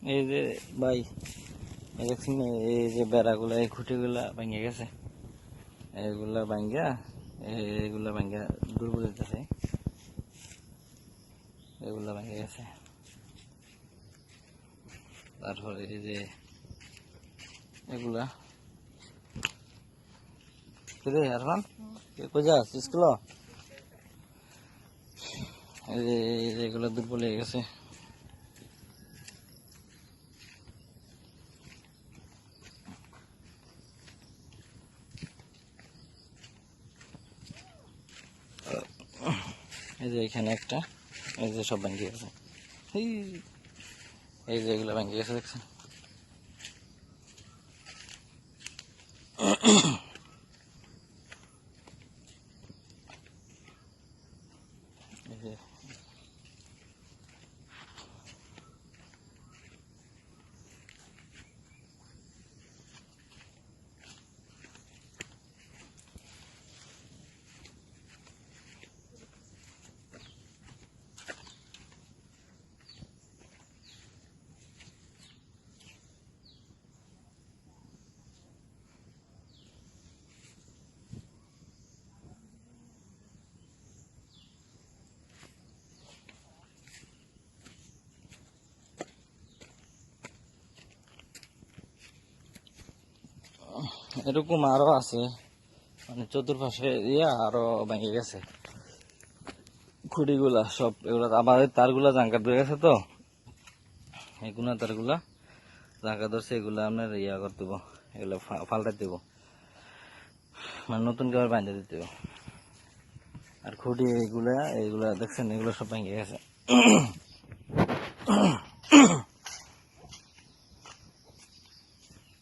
এই যে ভাই দেখছেন এই যে বেড়াগুলা এই খুঁটিগুলা ভেঙে গেছে, এইগুলা ভাঙ্গা এইগুলা ভাঙ্গা দুর্বল হইতেছে, এগুলা ভেঙে গেছে। তারপরে এই যে এগুলা আরফান কই যাস স্কুল? এই যে এগুলা দুর্বল হয়ে গেছে। এই যে এখানে একটা, এই যে সব ভেঙে গেছে, এই যে এগুলো ভেঙে গেছে দেখছেন। এই যে এরকম আরো আছে, মানে চতুর্পাশে আরো ভেঙে গেছে খুঁটিগুলা সব। এগুলা আমাদের তারগুলা জাঙ্কা ধরে গেছে, তো এগুলা তারগুলা জাঙ্কা ধরছে, এগুলা আপনার করতে দেবো, এগুলা ফাল্টাই দেবো, মানে নতুন করে বাঁধে দিতে হবে। আর খুঁটি এইগুলা দেখছেন, এগুলো সব ভেঙে গেছে।